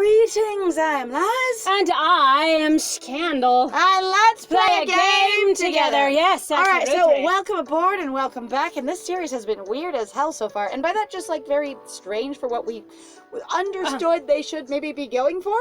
Greetings, I am Liz. And I am Scandal. And let's play a game together. Yes, absolutely. All right, so welcome aboard and welcome back. And this series has been weird as hell so far. And by that, just like very strange for what we understood they should maybe be going for.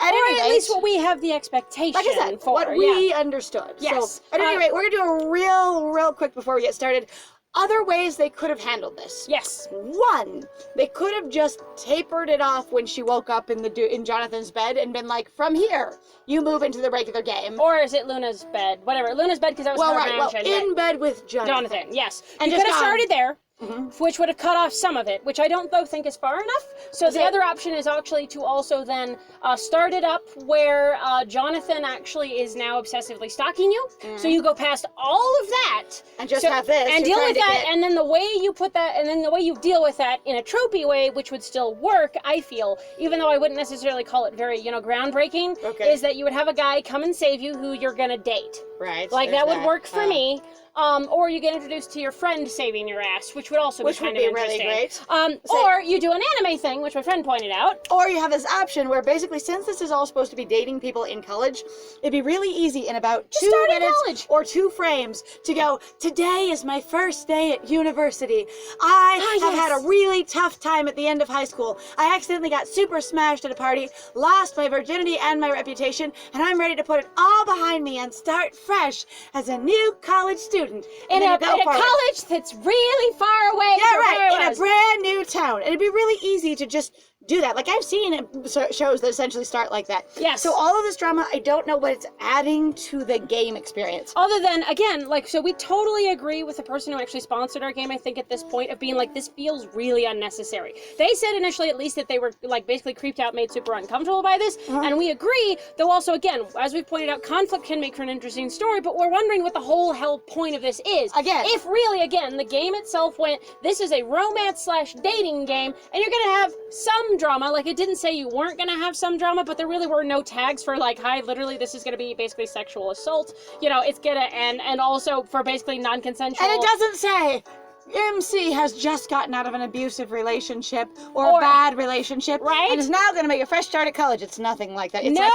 At least what we have the expectation like I said, for. What we understood. Yes. So, at any rate, we're going to do a real quick before we get started. Other ways they could have handled this. Yes. One, they could have just tapered it off when she woke up in Jonathan's bed and been like, from here, you move into the regular game. Or is it Luna's bed? Whatever. Luna's bed, because that was her mansion. In bed with Jonathan. Yes. And you just could have started there. Mm-hmm. Which would have cut off some of it, which I don't though think is far enough. So the other option is actually to also then start it up where Jonathan actually is now obsessively stalking you. So you go past all of that and just have this and deal with that, and then the way you put that, and then the way you deal with that in a tropey way, which would still work, I feel, even though I wouldn't necessarily call it very, groundbreaking, is that you would have a guy come and save you who you're gonna date. Right. Like that would work for me. Or you get introduced to your friend saving your ass, which would also be kind of interesting. Really great. Or you do an anime thing, which my friend pointed out. Or you have this option where basically, since this is all supposed to be dating people in college, it'd be really easy in about 2 minutes or 2 frames to go, today is my first day at university. I have had a really tough time at the end of high school. I accidentally got super smashed at a party, lost my virginity and my reputation, and I'm ready to put it all behind me and start fresh as a new college student. In a college that's really far away from where I was. In a brand new town. And it'd be really easy to just do that. Like, I've seen shows that essentially start like that. Yes. So all of this drama, I don't know what it's adding to the game experience. Other than, again, so we totally agree with the person who actually sponsored our game, I think, at this point, of being like, this feels really unnecessary. They said initially, at least, that they were, basically creeped out, made super uncomfortable by this, and we agree, though also, again, as we've pointed out, conflict can make for an interesting story, but we're wondering what the whole hell point of this is. Again. If really, again, the game itself went, this is a romance/dating game, and you're gonna have some drama. Like, it didn't say you weren't gonna have some drama, but there really were no tags for hi, literally this is gonna be basically sexual assault. It's gonna and also for basically non-consensual. And it doesn't say MC has just gotten out of an abusive relationship or a bad relationship, and is now going to make a fresh start at college. It's nothing like that. It's like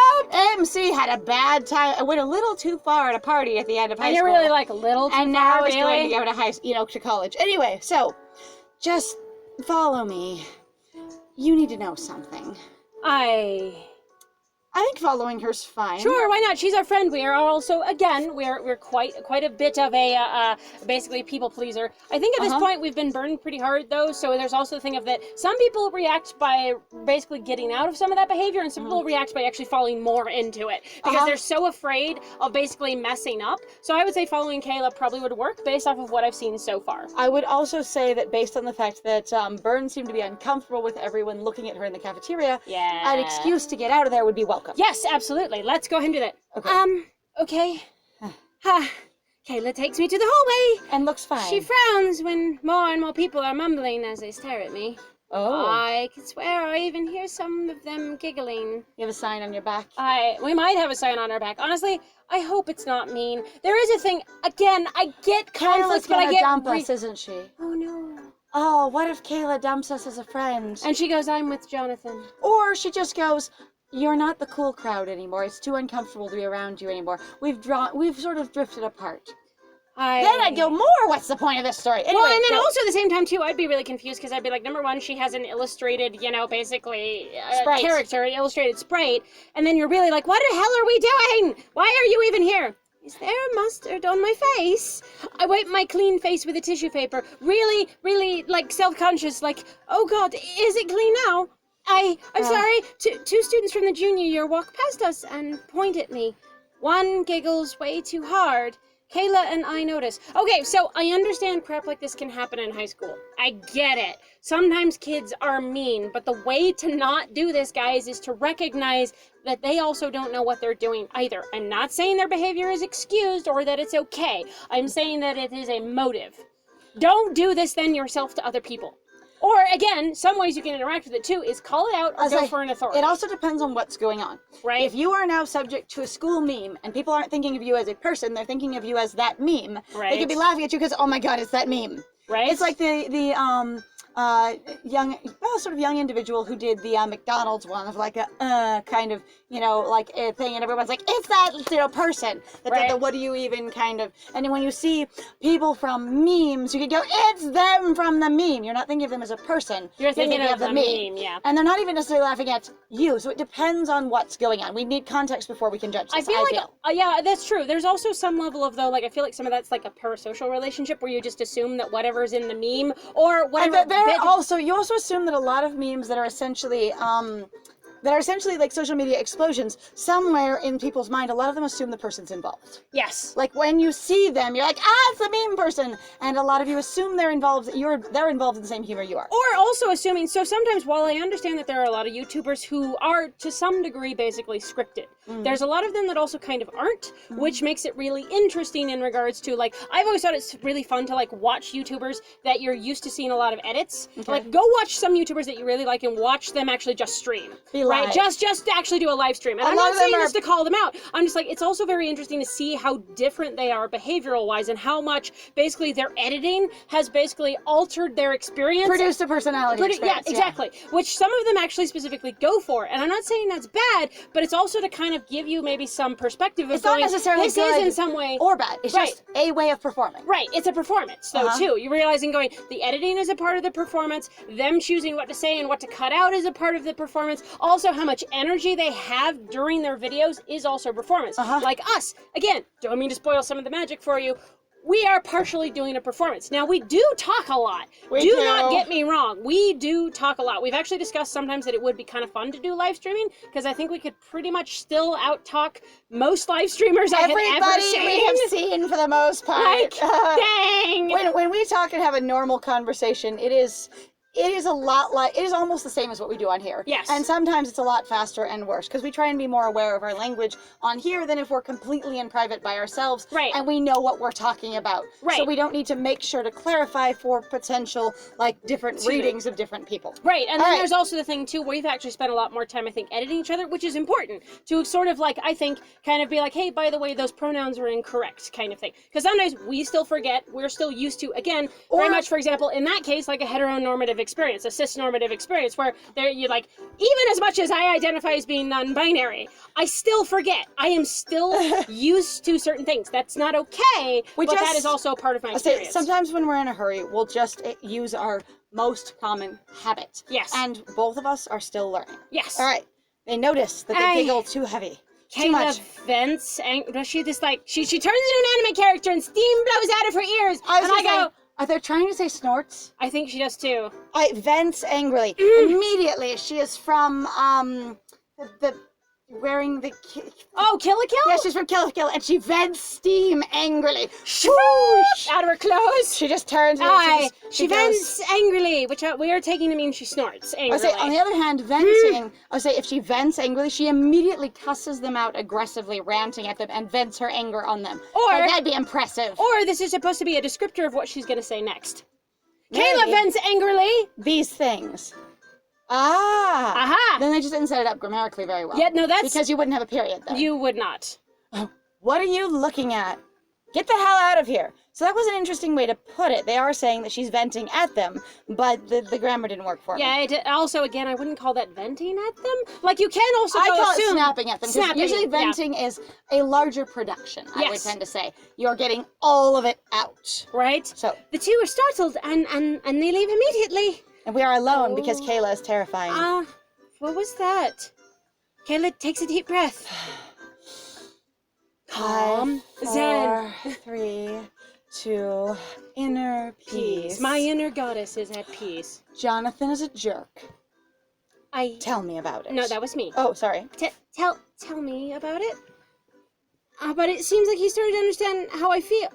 MC had a bad time. I went a little too far at a party at the end of high school. And you're really a little too far, and now it's going to go to to college. Anyway, so just follow me. You need to know something. I think following her's fine. Sure, why not? She's our friend. We are also, again, we're quite a bit of a basically people pleaser. I think at this point we've been burned pretty hard though. So there's also the thing of that some people react by basically getting out of some of that behavior, and some people react by actually falling more into it because they're so afraid of basically messing up. So I would say following Kayla probably would work based off of what I've seen so far. I would also say that based on the fact that Burn seemed to be uncomfortable with everyone looking at her in the cafeteria, an excuse to get out of there would be welcome. Yes, absolutely. Let's go ahead and do that. Okay. Kayla takes me to the hallway. And looks fine. She frowns when more and more people are mumbling as they stare at me. Oh. I can swear I even hear some of them giggling. You have a sign on your back? We might have a sign on our back. Honestly, I hope it's not mean. There is a thing, again, I get conflict, but I get... Kayla's gonna dump us, isn't she? Oh, no. Oh, what if Kayla dumps us as a friend? And she goes, I'm with Jonathan. Or she just goes, you're not the cool crowd anymore. It's too uncomfortable to be around you anymore. We've sort of drifted apart. Then I'd go, what's the point of this story? Anyway, well, and then also at the same time, too, I'd be really confused because I'd be like, number one, she has an illustrated, basically, character, an illustrated sprite, and then you're really like, what the hell are we doing? Why are you even here? Is there mustard on my face? I wipe my clean face with a tissue paper, really, self-conscious, oh God, is it clean now? I'm sorry, two students from the junior year walk past us and point at me. One giggles way too hard. Kayla and I notice. Okay, so I understand crap like this can happen in high school. I get it. Sometimes kids are mean, but the way to not do this, guys, is to recognize that they also don't know what they're doing either. I'm not saying their behavior is excused or that it's okay. I'm saying that it is a motive. Don't do this then yourself to other people. Or, again, some ways you can interact with it, too, is call it out or go for an authority. It also depends on what's going on. Right. If you are now subject to a school meme, and people aren't thinking of you as a person, they're thinking of you as that meme, they could be laughing at you because, oh my God, it's that meme. Right. It's like the young individual who did the McDonald's one of like a kind of, like a thing, and everyone's like, it's that, person that did the what do you even kind of, and then when you see people from memes, you can go, it's them from the meme. You're not thinking of them as a person. You're thinking of the meme, yeah. And they're not even necessarily laughing at you, so it depends on what's going on. We need context before we can judge this, I feel. Yeah, that's true. There's also some level of, though, like, I feel like some of that's like a parasocial relationship where you just assume that whatever's in the meme or whatever. You also assume that a lot of memes that are essentially like social media explosions, somewhere in people's mind, a lot of them assume the person's involved. Yes. Like when you see them, you're like, it's the meme person, and a lot of you assume they're involved in the same humor you are. Or also assuming, so sometimes while I understand that there are a lot of YouTubers who are to some degree basically scripted, there's a lot of them that also kind of aren't, which makes it really interesting in regards to, like, I've always thought it's really fun to, like, watch YouTubers that you're used to seeing a lot of edits. Okay. Like, go watch some YouTubers that you really like and watch them actually just stream. Right? Just actually do a live stream. And I'm not saying this to call them out. I'm just like, it's also very interesting to see how different they are behavioral wise and how much basically their editing has basically altered their experience. Produced a personality experience. Yeah, exactly. Yeah. Which some of them actually specifically go for. And I'm not saying that's bad, but it's also to kind of give you maybe some perspective of it's not necessarily this good is in some way or bad. It's just a way of performing. Right. It's a performance though too. You're realizing the editing is a part of the performance, them choosing what to say and what to cut out is a part of the performance. Also how much energy they have during their videos is also performance. Like us. Again, don't mean to spoil some of the magic for you. We are partially doing a performance. Now, we do talk a lot. Do not get me wrong. We do talk a lot. We've actually discussed sometimes that it would be kind of fun to do live streaming because I think we could pretty much still out-talk most live streamers I have ever seen. Everybody we have seen for the most part. Like, dang! When we talk and have a normal conversation, it is almost the same as what we do on here. Yes. And sometimes it's a lot faster and worse because we try and be more aware of our language on here than if we're completely in private by ourselves. Right. And we know what we're talking about. Right. So we don't need to make sure to clarify for potential, different readings of different people. Right. And then there's also the thing, too, where we've actually spent a lot more time, I think, editing each other, which is important to sort of, I think, kind of be like, hey, by the way, those pronouns are incorrect kind of thing. Because sometimes we still forget, we're still used to, again, very much, for example, in that case, like a heteronormative experience, a cisnormative experience, where even as much as I identify as being non-binary, I still forget. I am still used to certain things. That's not okay, but that is also a part of my experience. Sometimes when we're in a hurry, we'll just use our most common habit. Yes. And both of us are still learning. Yes. All right. They notice that they giggle too heavy. Too much. Kayla vents, and she turns into an anime character and steam blows out of her ears. I go, are they trying to say snorts? I think she does too. Vents angrily. Immediately, she is from wearing the Kill la Kill? Yeah, she's from Kill la Kill, and she vents steam angrily. Swoosh! Out of her clothes. She just turns. She vents angrily, which we are taking to mean she snorts angrily. On the other hand, venting. I say if she vents angrily, she immediately cusses them out aggressively, ranting at them, and vents her anger on them. Or that'd be impressive. Or this is supposed to be a descriptor of what she's going to say next. Kayla vents angrily these things. Then they just didn't set it up grammatically very well. Yeah, no, that's... Because you wouldn't have a period, though. You would not. What are you looking at? Get the hell out of here. So that was an interesting way to put it. They are saying that she's venting at them, but the grammar didn't work for me. Yeah, also, again, I wouldn't call that venting at them. You can also I call assume... it snapping at them. Snapping, usually venting is a larger production, I would tend to say. You're getting all of it out. Right. So the two are startled, and they leave immediately. And we are alone because Kayla is terrifying. What was that? Kayla takes a deep breath. Calm. 5, 4, 3, 2, inner peace. My inner goddess is at peace. Jonathan is a jerk. Tell me about it. No, that was me. Oh, sorry. Tell me about it. But it seems like he started to understand how I feel.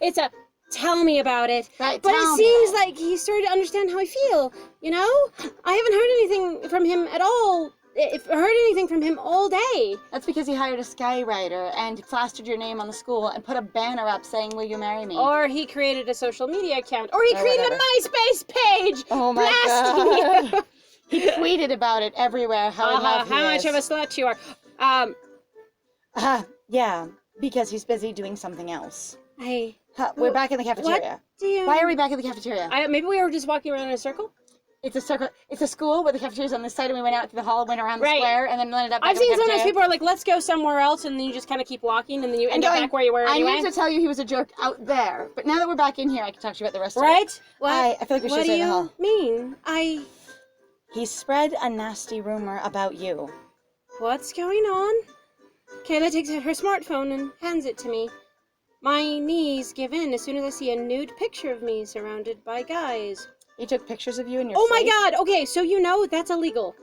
It's a... Tell me about it. Right, but it seems like he started to understand how I feel, I haven't heard anything from him at all. Heard anything from him all day. That's because he hired a skywriter and plastered your name on the school and put a banner up saying, will you marry me? Or he created a social media account. Or he created a MySpace page. Oh my God. He tweeted about it everywhere, how in love he is. How much of a slut you are. Yeah, because he's busy doing something else. We're back in the cafeteria. Why are we back in the cafeteria? Maybe we were just walking around in a circle? It's a circle. It's a school where the cafeteria's on this side, and we went out to the hall, went around the square, and then ended up back I've in the seen cafeteria. sometimes people are like, let's go somewhere else, and then you just kind of keep walking, and then you end up back where you were anyway. I need to tell you he was a jerk out there, but now that we're back in here, I can talk to you about the rest of it. Right? I feel like we should stay in the hall. What do you mean? He spread a nasty rumor about you. What's going on? Kayla takes out her smartphone and hands it to me. My knees give in as soon as I see a nude picture of me surrounded by guys. He took pictures of you in your Oh my god! Okay, so you know that's illegal.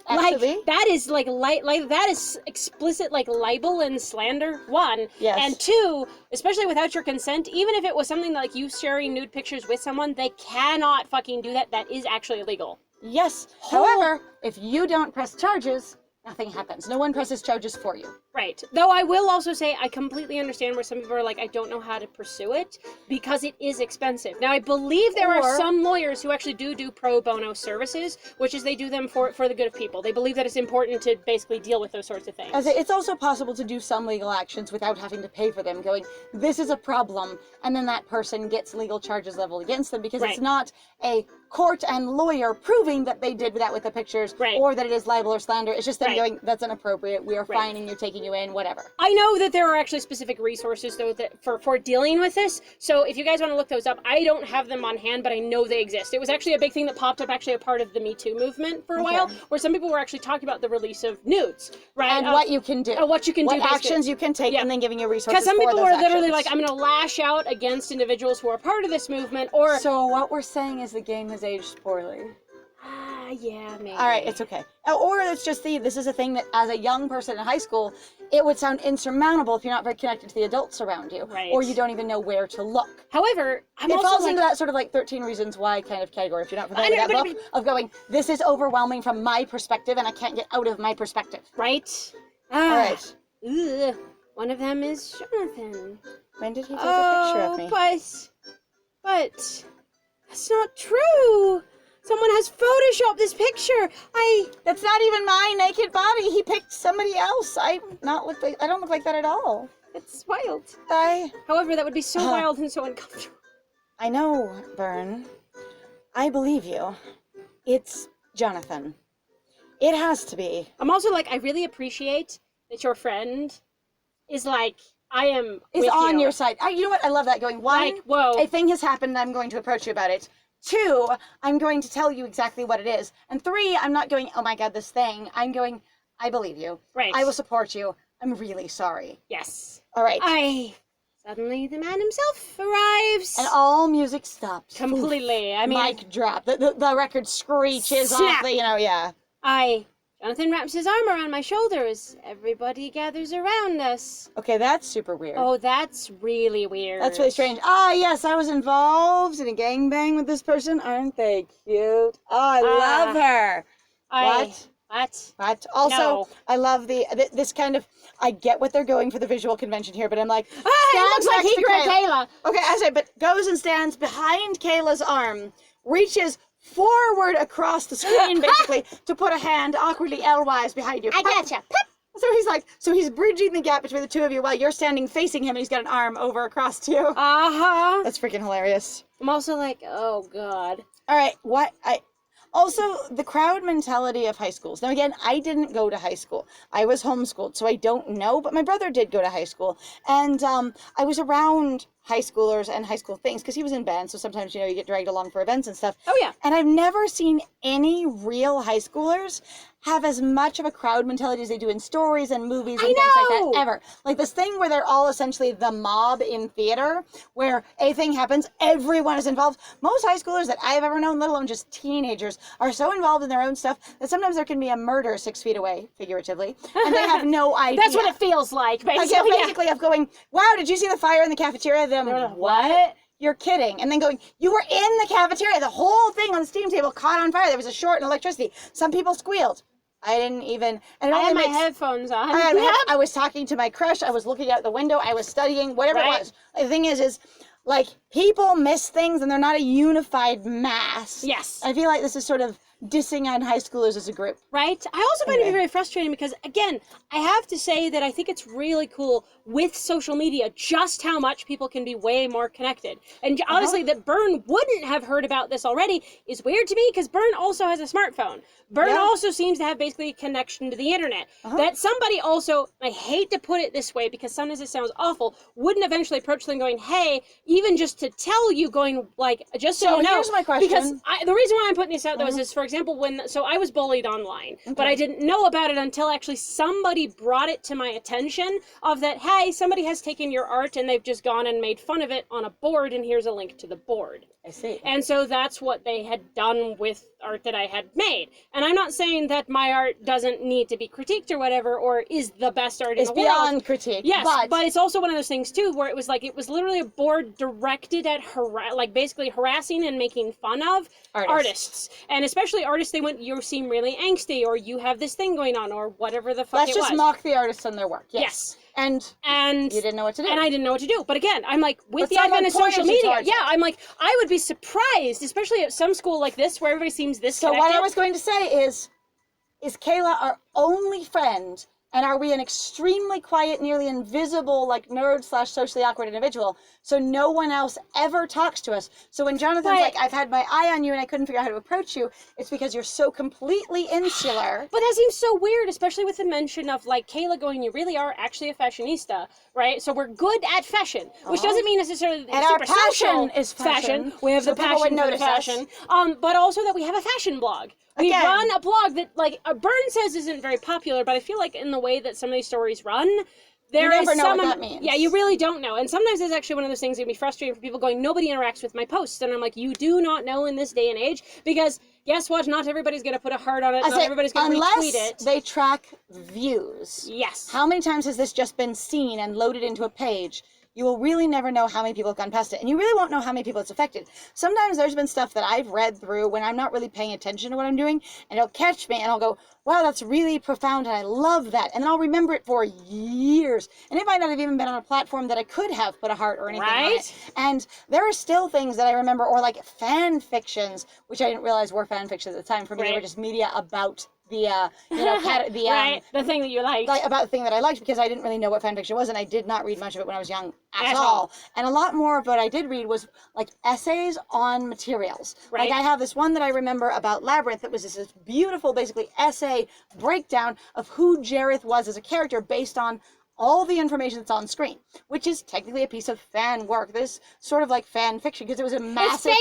Actually? Like, that is like that is explicit like libel and slander, one. Yes. And two, especially without your consent, even if it was something like you sharing nude pictures with someone, they cannot fucking do that. That is actually illegal. Yes. However, if you don't press charges, nothing happens. No one presses charges for you. Right. Though I will also say I completely understand where some people are like, I don't know how to pursue it because it is expensive. Now, I believe there are some lawyers who actually do pro bono services, which is they do them for the good of people. They believe that it's important to basically deal with those sorts of things. It's also possible to do some legal actions without having to pay for them, going, this is a problem, and then that person gets legal charges leveled against them because it's not a court and lawyer proving that they did that with the pictures or that it is libel or slander. It's just them going, that's inappropriate, we are fining you, taking you in, whatever. I know that there are actually specific resources though that for dealing with this, so if you guys want to look those up, I don't have them on hand, but I know they exist. It was actually a big thing that popped up, actually a part of the Me Too movement for a while, where some people were actually talking about the release of nudes, right? And what you can do. What you can do. What actions you can take, and then giving you resources. Because some people are literally like, I'm going to lash out against individuals who are part of this movement, or... So what we're saying is the game has aged poorly. Yeah, maybe. All right, it's okay. Or let's just see, this is a thing that as a young person in high school, it would sound insurmountable if you're not very connected to the adults around you. Right. Or you don't even know where to look. However, it falls into that sort of like 13 Reasons Why kind of category, if you're not familiar with that book, of going, this is overwhelming from my perspective and I can't get out of my perspective. Right. All right. Ugh. One of them is Jonathan. When did he take a picture of me? But that's not true. Someone has photoshopped this picture. That's not even my naked body. He picked somebody else. I don't look like that at all. It's wild. However, that would be so wild and so uncomfortable. I know, Bern. I believe you. It's Jonathan. It has to be. I'm also like, I really appreciate that your friend is like, is on your side. You know what? I love that going. One, like, whoa. A thing has happened. I'm going to approach you about it. 2, I'm going to tell you exactly what it is. And 3, I'm not going, oh my god, this thing. I'm going, I believe you. Right. I will support you. I'm really sorry. Yes. All right. Suddenly the man himself arrives. And all music stops. Completely. Oof. Mic drop. The record screeches off the, Jonathan wraps his arm around my shoulders. Everybody gathers around us. Okay, that's super weird. Oh, that's really weird. That's really strange. Yes, I was involved in a gangbang with this person. Aren't they cute? Oh, I love her. What? Also, no. I love this kind of, I get what they're going for the visual convention here, but I'm like, it looks like he grew Kayla. Okay, I say, but goes and stands behind Kayla's arm, reaches forward across the screen, basically, to put a hand awkwardly L-wise behind you. I gotcha. So he's bridging the gap between the two of you while you're standing facing him and he's got an arm over across to you. Uh-huh. That's freaking hilarious. I'm also like, oh god. All right, also, the crowd mentality of high schools. Now, again, I didn't go to high school. I was homeschooled, so I don't know, but my brother did go to high school. And I was around high schoolers and high school things, because he was in band, so sometimes, you get dragged along for events and stuff. Oh, yeah. And I've never seen any real high schoolers have as much of a crowd mentality as they do in stories and movies and things like that, ever. Like this thing where they're all essentially the mob in theater, where a thing happens, everyone is involved. Most high schoolers that I've ever known, let alone just teenagers, are so involved in their own stuff that sometimes there can be a murder 6 feet away, figuratively, and they have no idea. That's what it feels like, basically. Basically, of going, wow, did you see the fire in the cafeteria? What? You're kidding. And then going, you were in the cafeteria. The whole thing on the steam table caught on fire. There was a short in electricity. Some people squealed. I didn't even... And I had my headphones on. I was talking to my crush. I was looking out the window. I was studying, whatever it was. The thing is like, people miss things and they're not a unified mass. Yes. I feel like this is sort of dissing on high schoolers as a group. Right? I also find it very frustrating because, again, I have to say that I think it's really cool with social media just how much people can be way more connected. And honestly, that Byrne wouldn't have heard about this already is weird to me because Byrne also has a smartphone. Byrne also seems to have basically a connection to the internet. That somebody also, I hate to put it this way because sometimes it sounds awful, wouldn't eventually approach them going, hey, even just to tell you going, like, just so you know. Here's my question. Because the reason why I'm putting this out, though, is for example, so I was bullied online, but I didn't know about it until actually somebody brought it to my attention of that, hey, somebody has taken your art and they've just gone and made fun of it on a board, and here's a link to the board. I see. And so that's what they had done with art that I had made. And I'm not saying that my art doesn't need to be critiqued or whatever, or is the best art in the world. It's beyond critique. Yes, but it's also one of those things too, where it was literally a board directed at basically harassing and making fun of artists. And especially artists, they went, you seem really angsty, or you have this thing going on, or whatever the fuck Let's just mock the artists and their work. Yes. And you didn't know what to do. And I didn't know what to do. But again, I'm like, with the advent of social media, I'm like, I would be surprised, especially at some school like this, where everybody seems this connected. So what I was going to say is Kayla our only friend, and are we an extremely quiet, nearly invisible, like nerd/socially awkward individual? So no one else ever talks to us. So when Jonathan's like, I've had my eye on you and I couldn't figure out how to approach you, it's because you're so completely insular. But that seems so weird, especially with the mention of like Kayla going, you really are actually a fashionista, right? So we're good at fashion, which doesn't mean necessarily that and super our passion social is fashion. We have so the passion for the fashion. But also that we have a fashion blog. We run a blog that, like, Byrne says isn't very popular, but I feel like in the way that some of these stories run, there is you never know what that means. Yeah, you really don't know. And sometimes it's actually one of those things that can be frustrating for people going, nobody interacts with my posts. And I'm like, you do not know in this day and age, because guess what? Not everybody's going to put a heart on it. Not everybody's going to retweet it. Unless they track views. Yes. How many times has this just been seen and loaded into a page? You will really never know how many people have gone past it. And you really won't know how many people it's affected. Sometimes there's been stuff that I've read through when I'm not really paying attention to what I'm doing, and it'll catch me and I'll go, wow, that's really profound and I love that. And then I'll remember it for years. And it might not have even been on a platform that I could have put a heart or anything on it. And there are still things that I remember, or like fan fictions, which I didn't realize were fan fictions at the time. For me, they were just media about the the thing that you liked. About the thing that I liked, because I didn't really know what fan fiction was, and I did not read much of it when I was young at all. And a lot more of what I did read was like essays on materials. Like I have this one that I remember about Labyrinth that was this beautiful, basically essay breakdown of who Jareth was as a character based on all the information that's on screen, which is technically a piece of fan work. This sort of like fan fiction, because it was a massive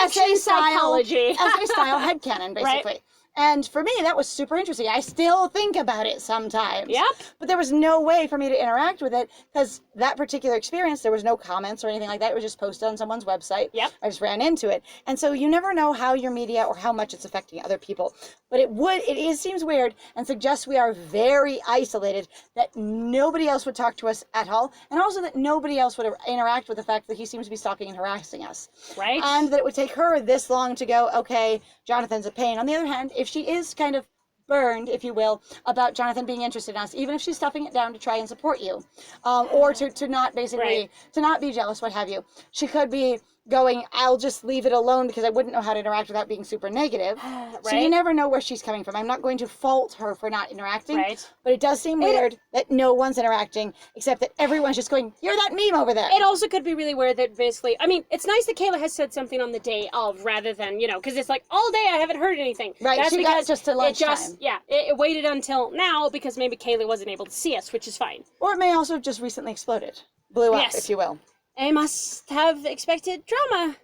essay psychology. essay style headcanon, basically. And for me, that was super interesting. I still think about it sometimes. Yep. But there was no way for me to interact with it, because that particular experience, there was no comments or anything like that. It was just posted on someone's website. Yep. I just ran into it. And so you never know how your media or how much it's affecting other people. But it seems weird and suggests we are very isolated, that nobody else would talk to us at all. And also that nobody else would interact with the fact that he seems to be stalking and harassing us. Right. And that it would take her this long to go, okay, Jonathan's a pain. On the other hand, if she is kind of burned, if you will, about Jonathan being interested in us, even if she's stuffing it down to try and support you, or to not basically, to not be jealous, what have you, she could be going, I'll just leave it alone because I wouldn't know how to interact without being super negative. So you never know where she's coming from. I'm not going to fault her for not interacting, but it does seem weird that no one's interacting, except that everyone's just going, you're that meme over there. It also could be really weird that basically, I mean, it's nice that Kayla has said something on the day of, rather than, because it's like, all day I haven't heard anything. Right, that's she because got just to lunchtime. It waited until now because maybe Kayla wasn't able to see us, which is fine. Or it may also have just recently exploded. Blew up, if you will. I must have expected drama.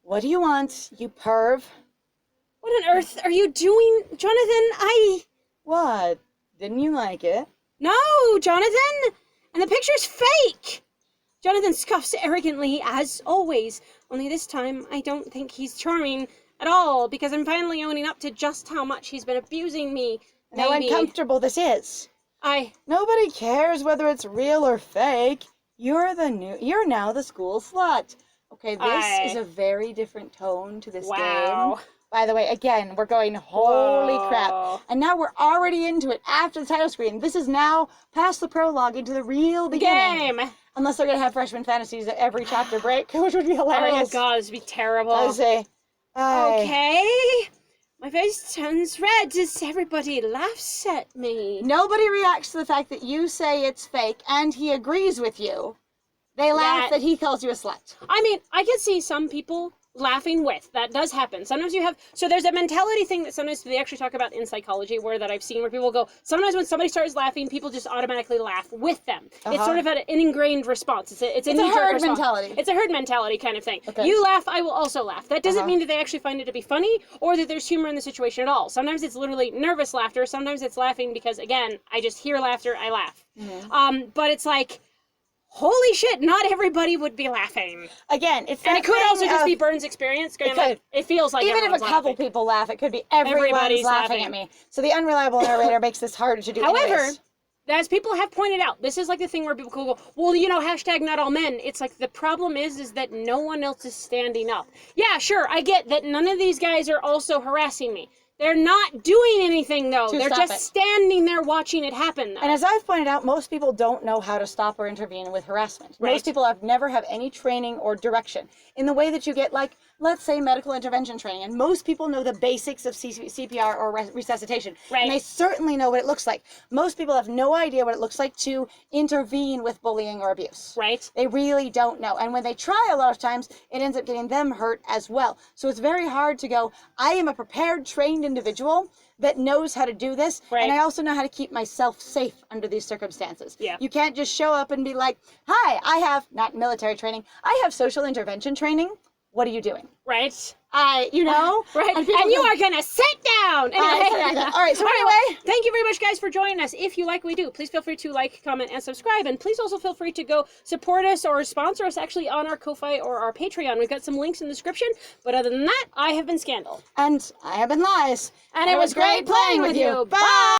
What do you want, you perv? What on earth are you doing, Jonathan? What? Didn't you like it? No, Jonathan! And the picture's fake! Jonathan scoffs arrogantly, as always. Only this time, I don't think he's charming at all, because I'm finally owning up to just how much he's been abusing me. How uncomfortable this is. Nobody cares whether it's real or fake. You're now the school slut. Okay, this is a very different tone to this game. By the way, again, we're going, holy crap. And now we're already into it after the title screen. This is now past the prologue into the real beginning. Unless they're going to have freshman fantasies at every chapter break, which would be hilarious. Oh, God, this would be terrible. I say, okay. My face turns red as everybody laughs at me. Nobody reacts to the fact that you say it's fake and he agrees with you. They laugh that he calls you a slut. I mean, I can see some people laughing with. That does happen. Sometimes you have, so there's a mentality thing that sometimes they actually talk about in psychology that I've seen where people go, sometimes when somebody starts laughing, people just automatically laugh with them. It's sort of an ingrained response. It's a herd response. mentality. It's a herd mentality kind of thing. Okay. You laugh, I will also laugh. That doesn't mean that they actually find it to be funny or that there's humor in the situation at all. Sometimes it's literally nervous laughter. Sometimes it's laughing because, again, I just hear laughter, I laugh. But it's like, holy shit, not everybody would be laughing. Again, it's and it could also just be Burns' experience. It feels like even if a couple people laugh, it could be everybody's laughing at me. So the unreliable narrator makes this harder to do. However, as people have pointed out, this is like the thing where people go, well, hashtag not all men. It's like the problem is that no one else is standing up. Yeah, sure, I get that none of these guys are also harassing me. They're not doing anything, though. They're just standing there watching it happen, though. And as I've pointed out, most people don't know how to stop or intervene with harassment. Right. Most people never have any training or direction in the way that you get, like, let's say, medical intervention training. And most people know the basics of CPR or resuscitation. Right. And they certainly know what it looks like. Most people have no idea what it looks like to intervene with bullying or abuse. Right. They really don't know. And when they try, a lot of times, it ends up getting them hurt as well. So it's very hard to go, I am a prepared, trained individual that knows how to do this, and I also know how to keep myself safe under these circumstances. Yeah. You can't just show up and be like, hi, I have, not military training, I have social intervention training. What are you doing? Right. Right. And you are going to sit down. All right. So anyway. Thank you very much, guys, for joining us. If you like what we do, please feel free to like, comment, and subscribe. And please also feel free to go support us or sponsor us actually on our Ko-Fi or our Patreon. We've got some links in the description. But other than that, I have been Scandal. And I have been Lies. And it was great playing with you. Bye.